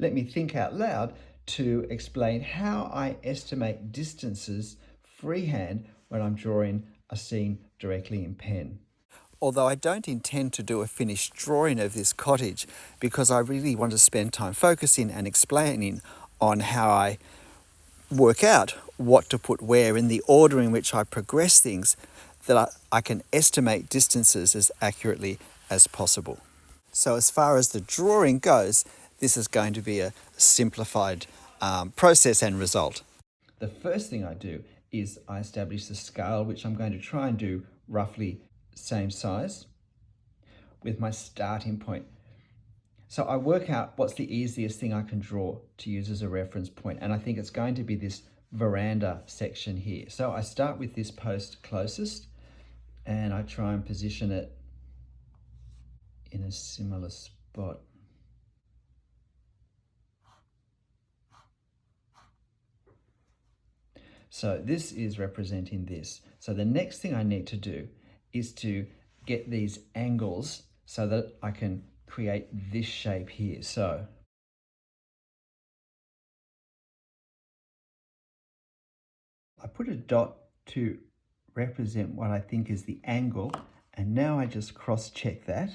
let me think out loud to explain how I estimate distances freehand when I'm drawing a scene directly in pen. Although I don't intend to do a finished drawing of this cottage because I really want to spend time focusing and explaining on how I work out what to put where in the order in which I progress things, that I can estimate distances as accurately as possible. So as far as the drawing goes, this is going to be a simplified process and result. The first thing I do is I establish the scale, which I'm going to try and do roughly same size with my starting point. So I work out what's the easiest thing I can draw to use as a reference point, and I think it's going to be this veranda section here. So I start with this post closest and I try and position it in a similar spot. So this is representing this. So the next thing I need to do is to get these angles so that I can create this shape here. So I put a dot to represent what I think is the angle, and now I just cross-check that,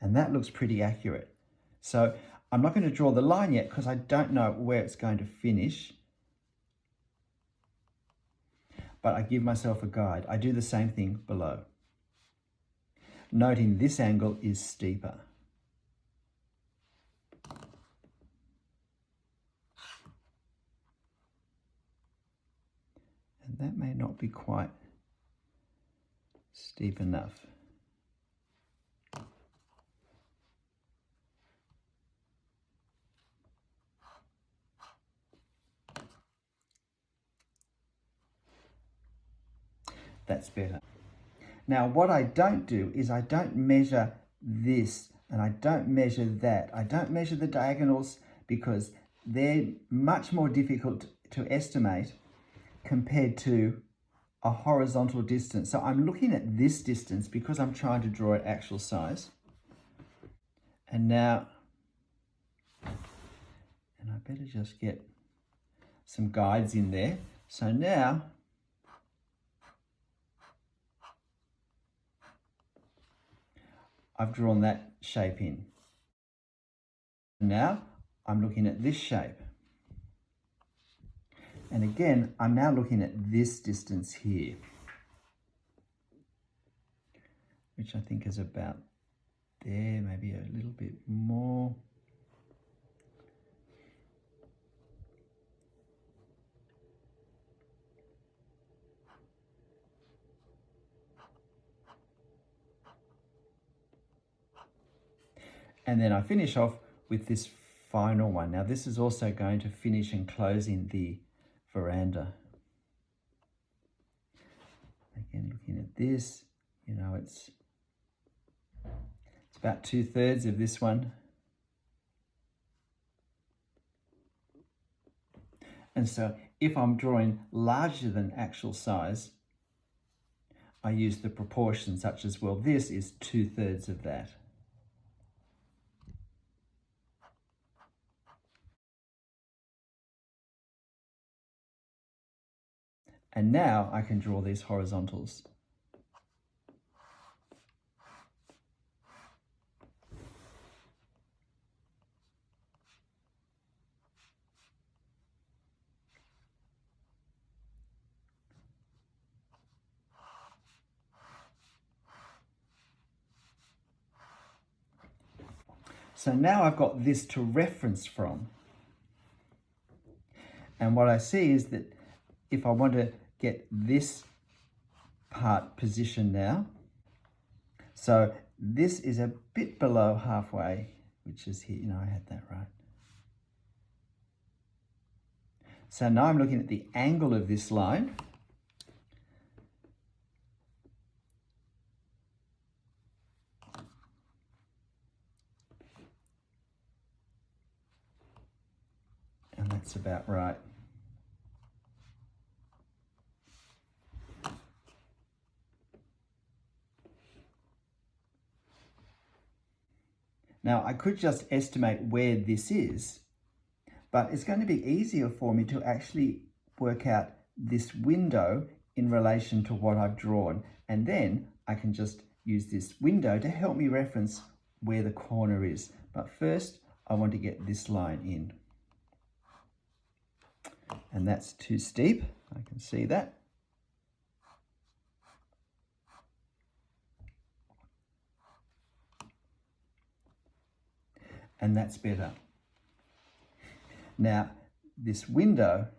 and that looks pretty accurate. So I'm not going to draw the line yet because I don't know where it's going to finish, but I give myself a guide. I do the same thing below, noting this angle is steeper. And that may not be quite steep enough. That's better. Now, what I don't do is I don't measure this and I don't measure that. I don't measure the diagonals because they're much more difficult to estimate compared to a horizontal distance. So I'm looking at this distance because I'm trying to draw at actual size. And now, and I better just get some guides in there. So now, I've drawn that shape in. Now I'm looking at this shape. And again, I'm now looking at this distance here, which I think is about there, maybe a little bit more. And then I finish off with this final one. Now this is also going to finish and close in the veranda. Again, looking at this, you know, it's about 2/3 of this one. And so if I'm drawing larger than actual size, I use the proportion such as, well, this is 2/3 of that. And now I can draw these horizontals. So now I've got this to reference from. And what I see is that if I want to get this part positioned now, so this is a bit below halfway, which is here, you know, I had that right. So now I'm looking at the angle of this line. And that's about right. Now I could just estimate where this is, But it's going to be easier for me to actually work out this window in relation to what I've drawn. And then I can just use this window to help me reference where the corner is. But first, I want to get this line in. And that's too steep. I can see that. And that's better. Now, this window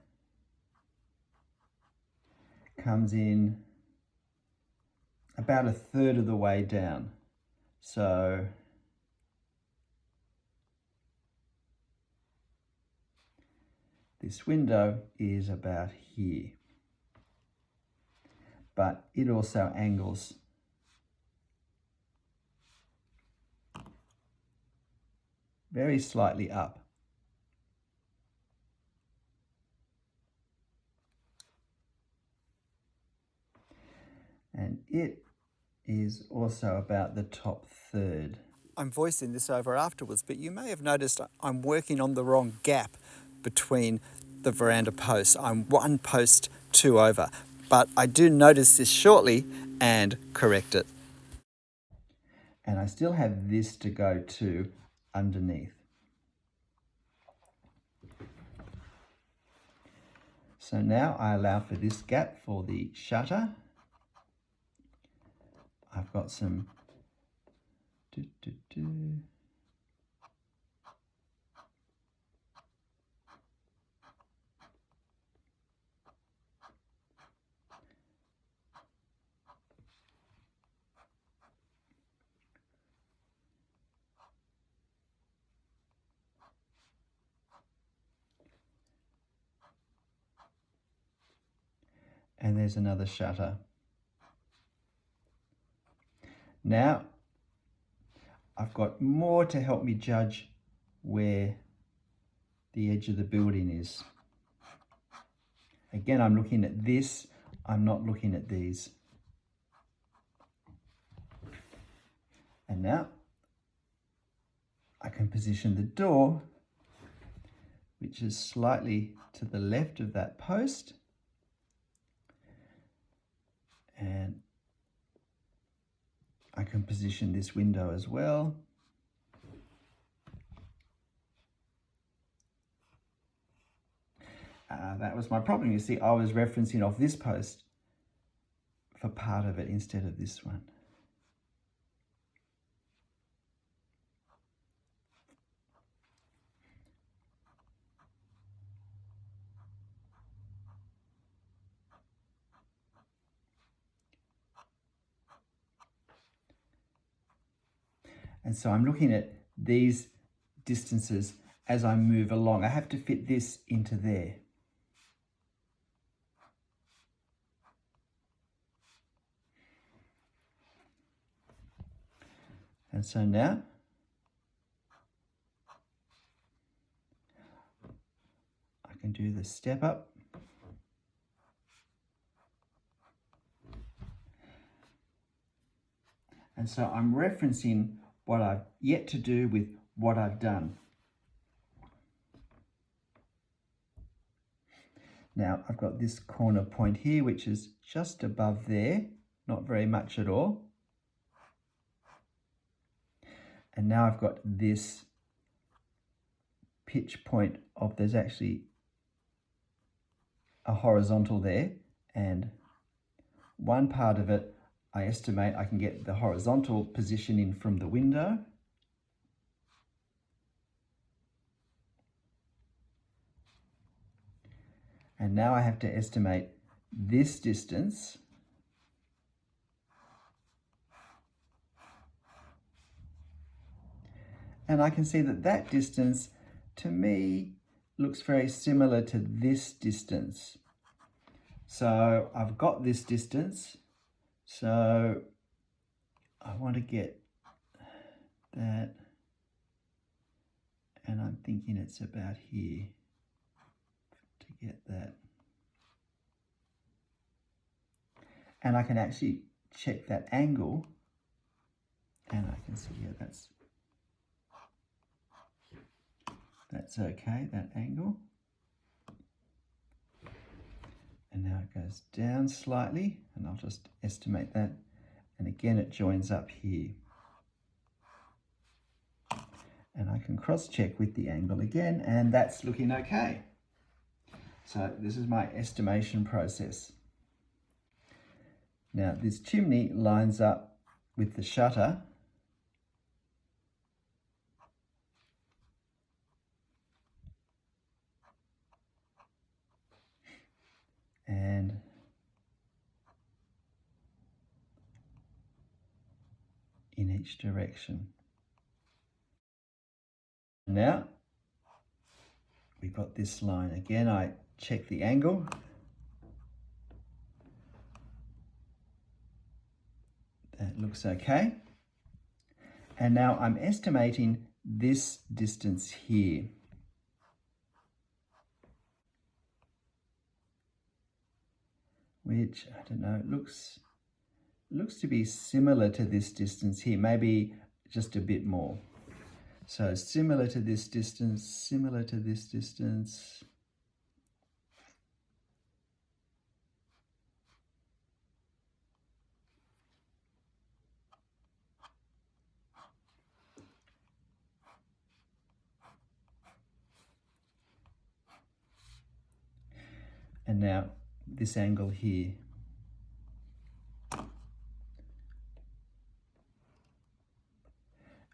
comes in about 1/3 of the way down. So this window is about here. But it also angles very slightly up. And it is also about the top third. I'm voicing this over afterwards, but you may have noticed I'm working on the wrong gap between the veranda posts. I'm 1 post 2 over, but I do notice this shortly and correct it. And I still have this to go to underneath. So now I allow for this gap for the shutter. I've got some and there's another shutter. Now I've got more to help me judge where the edge of the building is. Again, I'm looking at this, I'm not looking at these. And now I can position the door, which is slightly to the left of that post. And I can position this window as well. That was my problem. You see, I was referencing off this post for part of it instead of this one. And so I'm looking at these distances as I move along. I have to fit this into there. And so now I can do the step up. And so I'm referencing what I've yet to do with what I've done. Now I've got this corner point here, which is just above there, not very much at all. And now I've got this pitch point of, there's actually a horizontal there, and one part of it I estimate I can get the horizontal positioning from the window. And now I have to estimate this distance. And I can see that that distance, to me, looks very similar to this distance. So I've got this distance. So I want to get that. And I'm thinking it's about here to get that. And I can actually check that angle. And I can see, yeah, that's That's okay, that angle. And now it goes down slightly, and I'll just estimate that. And again, it joins up here. And I can cross-check with the angle again, and that's looking okay. So this is my estimation process. Now this chimney lines up with the shutter, and in each direction. Now we've got this line. Again, I check the angle. That looks okay. And now I'm estimating this distance here. Which, I don't know, it looks to be similar to this distance here, maybe just a bit more. So similar to this distance, similar to this distance. And now this angle here.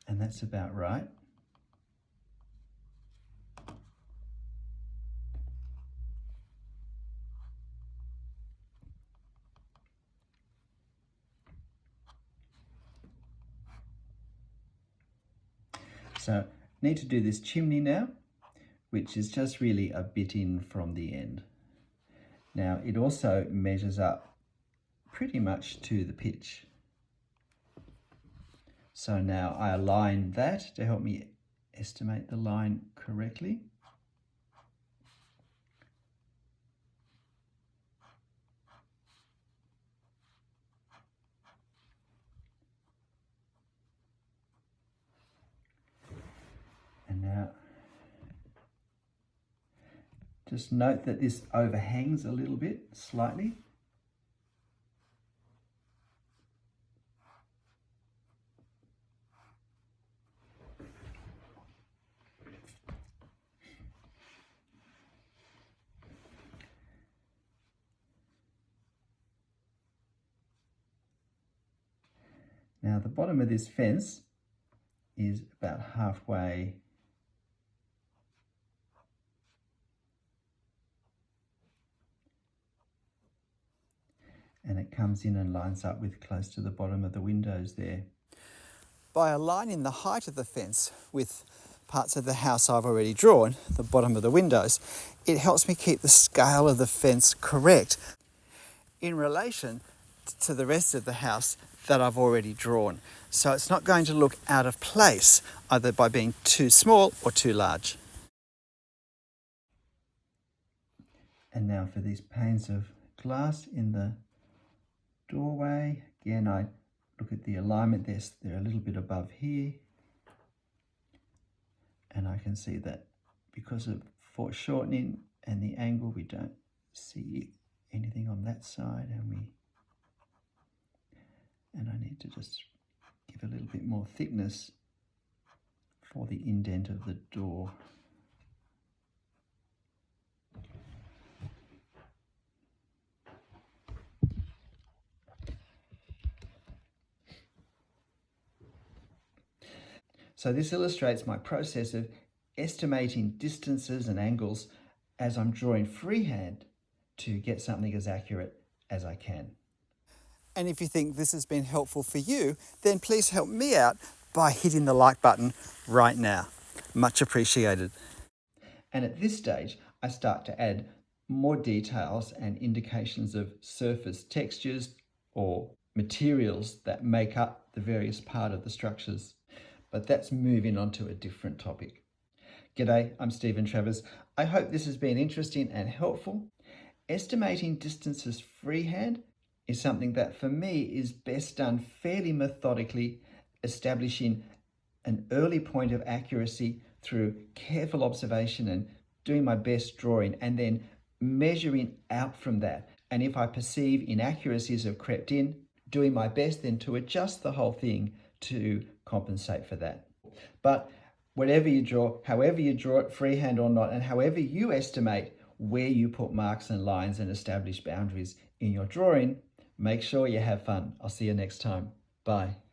And that's about right. So need to do this chimney now, which is just really a bit in from the end. Now it also measures up pretty much to the pitch. So now I align that to help me estimate the line correctly. And now just note that this overhangs a little bit, slightly. Now the bottom of this fence is about halfway and it comes in and lines up with close to the bottom of the windows there. By aligning the height of the fence with parts of the house I've already drawn, the bottom of the windows, it helps me keep the scale of the fence correct in relation to the rest of the house that I've already drawn. So it's not going to look out of place either by being too small or too large. And now for these panes of glass in the doorway, again I look at the alignment, they're a little bit above here, and I can see that because of foreshortening and the angle we don't see anything on that side, and I need to just give a little bit more thickness for the indent of the door. So this illustrates my process of estimating distances and angles as I'm drawing freehand to get something as accurate as I can. And if you think this has been helpful for you, then please help me out by hitting the like button right now. Much appreciated. And at this stage, I start to add more details and indications of surface textures or materials that make up the various part of the structures. But that's moving on to a different topic. G'day, I'm Stephen Travers. I hope this has been interesting and helpful. Estimating distances freehand is something that for me is best done fairly methodically, establishing an early point of accuracy through careful observation and doing my best drawing, and then measuring out from that. And if I perceive inaccuracies have crept in, doing my best then to adjust the whole thing to compensate for that. But whatever you draw, however you draw it, freehand or not, and however you estimate where you put marks and lines and establish boundaries in your drawing, make sure you have fun. I'll see you next time. Bye.